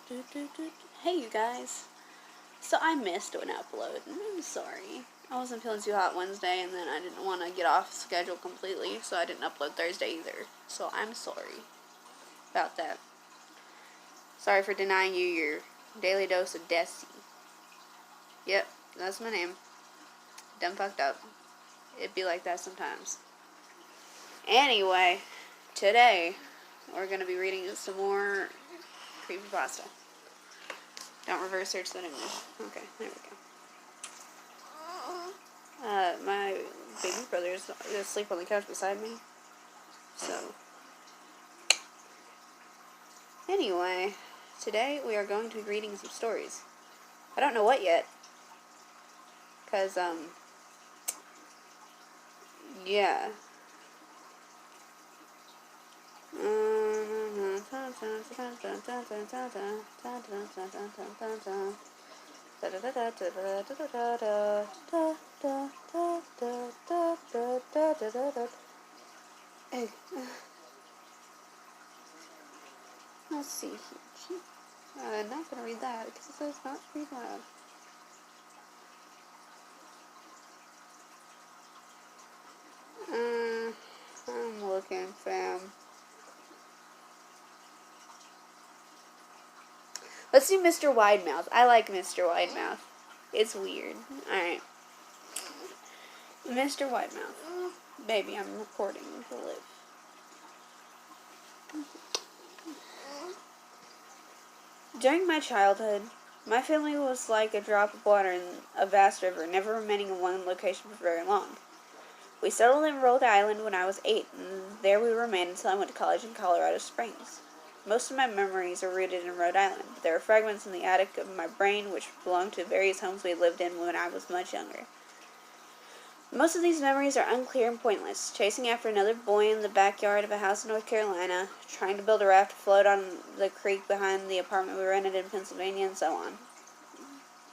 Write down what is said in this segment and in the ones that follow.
Hey you guys. So I missed an upload. I'm sorry. I wasn't feeling too hot Wednesday, and then I didn't want to get off schedule completely, so I didn't upload Thursday either. So I'm sorry about that. Sorry for denying you your daily dose of Desi. Yep, that's my name. Done fucked up. It'd be like that sometimes. Anyway, today we're going to be reading some more creepypasta. Don't reverse search that English. Okay, there we go. My baby brother is asleep on the couch beside me. So, anyway, today we are going to be reading some stories. I don't know what yet. Because, yeah. Hey, let's see here. I'm not going to read that because it says not read loud. I'm looking, fam. Let's do Mr. Widemouth. I like Mr. Widemouth. It's weird. Alright. Mr. Widemouth. Baby, I'm recording to live. During my childhood, my family was like a drop of water in a vast river, never remaining in one location for very long. We settled in Rhode Island when I was 8, and there we remained until I went to college in Colorado Springs. Most of my memories are rooted in Rhode Island, but there are fragments in the attic of my brain which belong to various homes we lived in when I was much younger. Most of these memories are unclear and pointless, chasing after another boy in the backyard of a house in North Carolina, trying to build a raft to float on the creek behind the apartment we rented in Pennsylvania, and so on.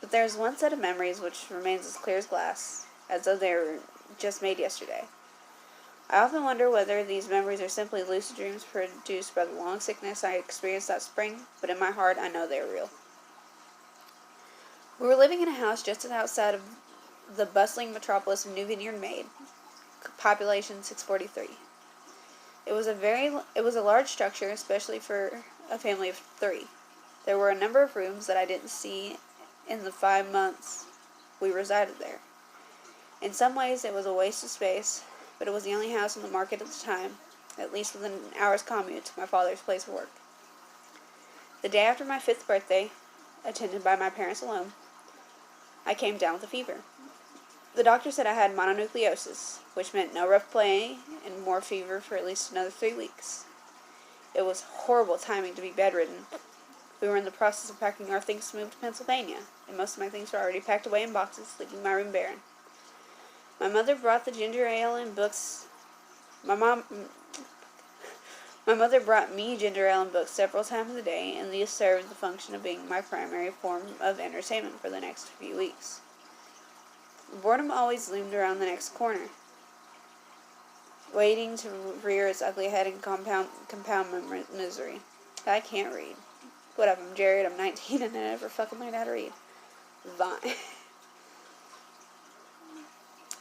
But there is one set of memories which remains as clear as glass, as though they were just made yesterday. I often wonder whether these memories are simply lucid dreams produced by the long sickness I experienced that spring, but in my heart I know they are real. We were living in a house just outside of the bustling metropolis of New Vineyard, Maine, population 643. It was a large structure, especially for a family of 3. There were a number of rooms that I didn't see in the 5 months we resided there. In some ways it was a waste of space, but it was the only house on the market at the time, at least within an hour's commute to my father's place of work. The day after my 5th birthday, attended by my parents alone, I came down with a fever. The doctor said I had mononucleosis, which meant no rough play and more fever for at least another 3 weeks. It was horrible timing to be bedridden. We were in the process of packing our things to move to Pennsylvania, and most of my things were already packed away in boxes, leaving my room barren. My mother brought the ginger ale and books. My mother brought me ginger ale and books several times a day, and these served the function of being my primary form of entertainment for the next few weeks. Boredom always loomed around the next corner, waiting to rear its ugly head and compound my misery. I can't read. Whatever, I'm Jared, I'm 19, and I never fucking learned how to read. Vine.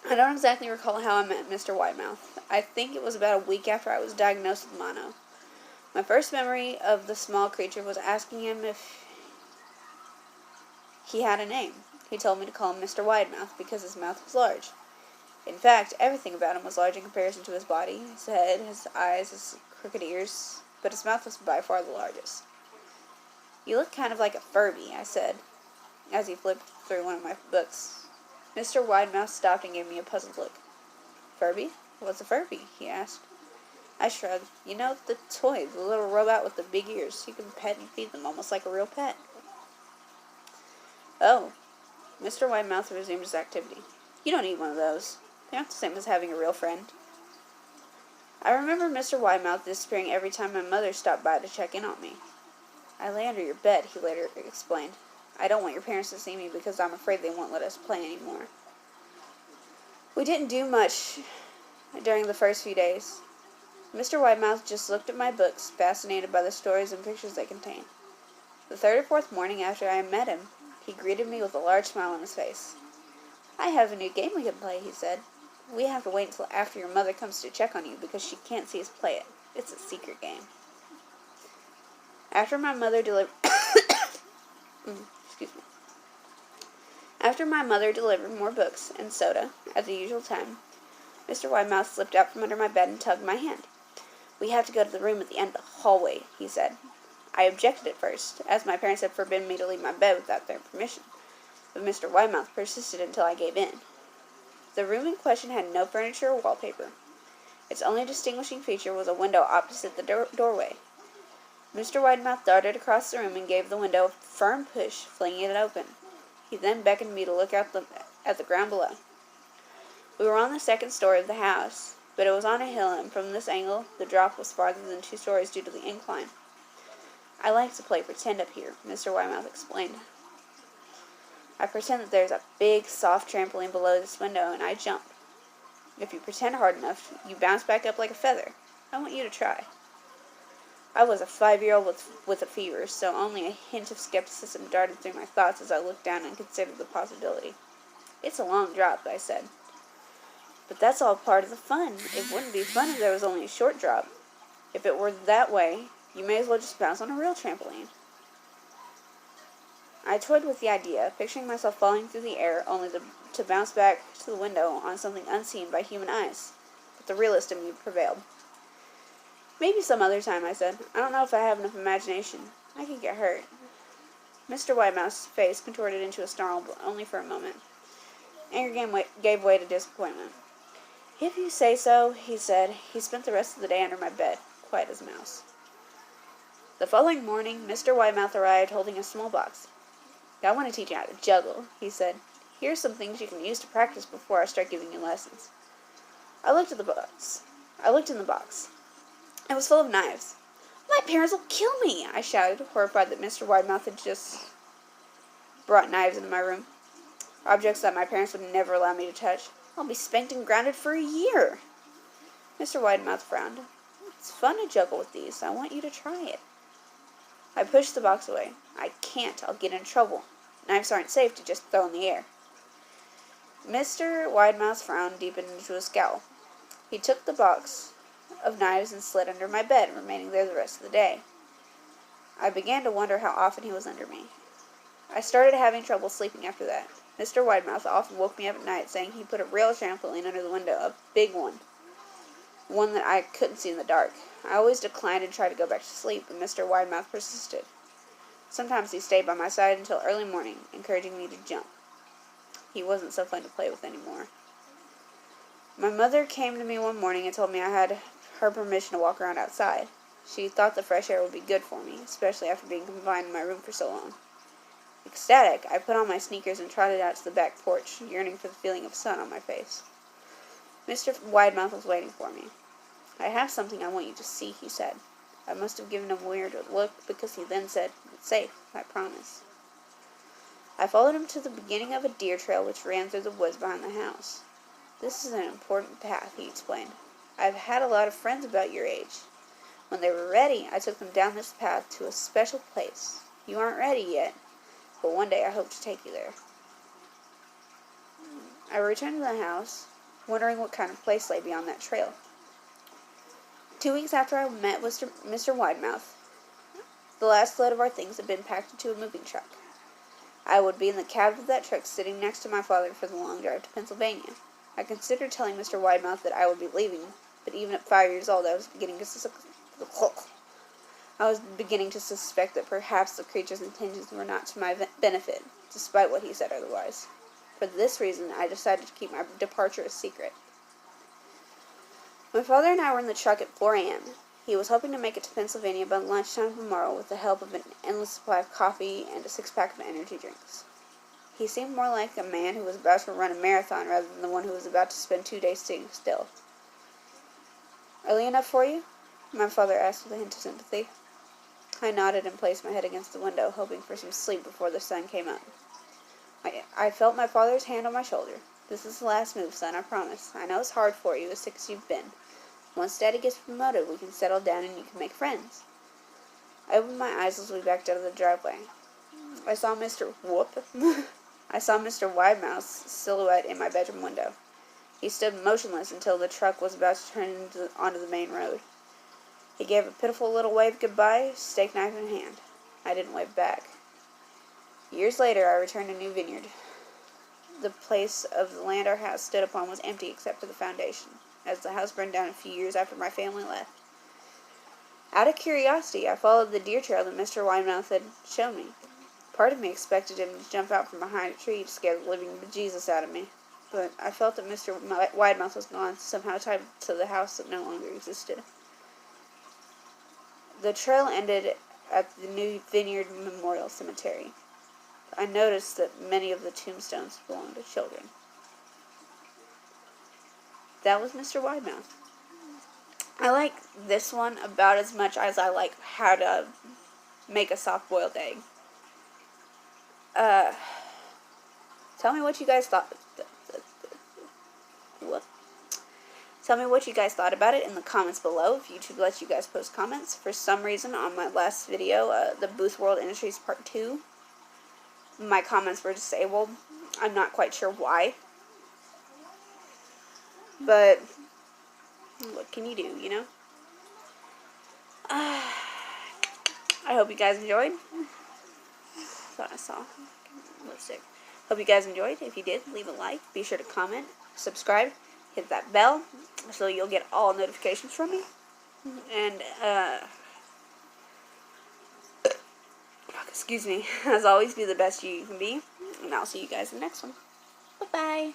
I don't exactly recall how I met Mr. Widemouth. I think it was about a week after I was diagnosed with mono. My first memory of the small creature was asking him if he had a name. He told me to call him Mr. Widemouth because his mouth was large. In fact, everything about him was large in comparison to his body, his head, his eyes, his crooked ears, but his mouth was by far the largest. "You look kind of like a Furby," I said, as he flipped through one of my books. Mr. Widemouth stopped and gave me a puzzled look. "Furby? What's a Furby?" he asked. I shrugged. "You know, the toy, the little robot with the big ears. You can pet and feed them almost like a real pet." "Oh." Mr. Widemouth resumed his activity. "You don't need one of those. They're not the same as having a real friend." I remember Mr. Widemouth disappearing every time my mother stopped by to check in on me. "I lay under your bed," he later explained. "I don't want your parents to see me because I'm afraid they won't let us play anymore." We didn't do much during the first few days. Mr. Widemouth just looked at my books, fascinated by the stories and pictures they contained. The third or fourth morning after I met him, he greeted me with a large smile on his face. "I have a new game we can play," he said. "We have to wait until after your mother comes to check on you because she can't see us play it. It's a secret game." After my mother delivered After my mother delivered more books and soda at the usual time, Mr. Widemouth slipped out from under my bed and tugged my hand. "We have to go to the room at the end of the hallway," he said. I objected at first, as my parents had forbidden me to leave my bed without their permission, but Mr. Widemouth persisted until I gave in. The room in question had no furniture or wallpaper. Its only distinguishing feature was a window opposite the doorway. Mr. Widemouth darted across the room and gave the window a firm push, flinging it open. He then beckoned me to look out at the ground below. We were on the second story of the house, but it was on a hill, and from this angle the drop was farther than 2 stories due to the incline. "I like to play pretend up here," Mr. Widemouth explained. "I pretend that there's a big, soft trampoline below this window, and I jump. If you pretend hard enough, you bounce back up like a feather. I want you to try." I was a 5-year-old with a fever, so only a hint of skepticism darted through my thoughts as I looked down and considered the possibility. "It's a long drop," I said. "But that's all part of the fun. It wouldn't be fun if there was only a short drop. If it were that way, you may as well just bounce on a real trampoline." I toyed with the idea, picturing myself falling through the air only to bounce back to the window on something unseen by human eyes. But the realist in me prevailed. "Maybe some other time," I said. "I don't know if I have enough imagination. I could get hurt." Mr. Widemouth's face contorted into a snarl, but only for a moment. Anger gave way to disappointment. "If you say so," he said. He spent the rest of the day under my bed, quiet as a mouse. The following morning, Mr. Widemouth arrived holding a small box. "I want to teach you how to juggle," he said. "Here's some things you can use to practice before I start giving you lessons." I looked in the box. It was full of knives. "My parents will kill me!" I shouted, horrified that Mr. Widemouth had just brought knives into my room. Objects that my parents would never allow me to touch. "I'll be spanked and grounded for a year." Mr. Widemouth frowned. "It's fun to juggle with these. I want you to try it." I pushed the box away. "I can't. I'll get in trouble. Knives aren't safe to just throw in the air." Mr. Widemouth's frown deepened into a scowl. He took the box of knives and slid under my bed, remaining there the rest of the day. I began to wonder how often he was under me. I started having trouble sleeping after that. Mr. Widemouth often woke me up at night saying he put a real trampoline under the window, a big one that I couldn't see in the dark. I always declined and tried to go back to sleep, but Mr. Widemouth persisted. Sometimes he stayed by my side until early morning, encouraging me to jump. He wasn't so fun to play with anymore. My mother came to me one morning and told me I had her permission to walk around outside. She thought the fresh air would be good for me, especially after being confined in my room for so long. Ecstatic, I put on my sneakers and trotted out to the back porch, yearning for the feeling of sun on my face. Mr. Widemouth was waiting for me. "I have something I want you to see," he said. I must have given him a weird look, because he then said, "It's safe, I promise." I followed him to the beginning of a deer trail which ran through the woods behind the house. "This is an important path," he explained. "I've had a lot of friends about your age. When they were ready, I took them down this path to a special place. You aren't ready yet, but one day I hope to take you there." I returned to the house, wondering what kind of place lay beyond that trail. 2 weeks after I met Mr. Widemouth, the last load of our things had been packed into a moving truck. I would be in the cab of that truck sitting next to my father for the long drive to Pennsylvania. I considered telling Mr. Widemouth that I would be leaving, but even at 5 years old I was beginning to suspect that perhaps the creature's intentions were not to my benefit, despite what he said otherwise. For this reason, I decided to keep my departure a secret. My father and I were in the truck at 4 a.m. He was hoping to make it to Pennsylvania by lunchtime tomorrow with the help of an endless supply of coffee and a 6-pack of energy drinks. He seemed more like a man who was about to run a marathon rather than the one who was about to spend 2 days sitting still. "Early enough for you?" my father asked with a hint of sympathy. I nodded and placed my head against the window, hoping for some sleep before the sun came up. I felt my father's hand on my shoulder. "This is the last move, son, I promise. I know it's hard for you, as sick as you've been. Once Daddy gets promoted, we can settle down and you can make friends." I opened my eyes as we backed out of the driveway. I saw Mr. Widemouth's silhouette in my bedroom window. He stood motionless until the truck was about to turn onto the main road. He gave a pitiful little wave goodbye, steak knife in hand. I didn't wave back. Years later, I returned to New Vineyard. The place of the land our house stood upon was empty except for the foundation, as the house burned down a few years after my family left. Out of curiosity, I followed the deer trail that Mr. Widemouth had shown me. Part of me expected him to jump out from behind a tree to scare the living bejesus out of me, but I felt that Mr. Widemouth was gone, somehow tied to the house that no longer existed. The trail ended at the New Vineyard Memorial Cemetery. I noticed that many of the tombstones belonged to children. That was Mr. Widemouth. I like this one about as much as I like how to make a soft-boiled egg. Tell me what you guys thought. What? Tell me what you guys thought about it in the comments below, if YouTube lets you guys post comments. For some reason, on my last video, the Booth World Industries Part 2, my comments were disabled. I'm not quite sure why. But what can you do, you know? I hope you guys enjoyed. Thought I saw lipstick. Hope you guys enjoyed. If you did, leave a like. Be sure to comment, subscribe, hit that bell so you'll get all notifications from me. And, excuse me, as always, be the best you can be. And I'll see you guys in the next one. Bye-bye.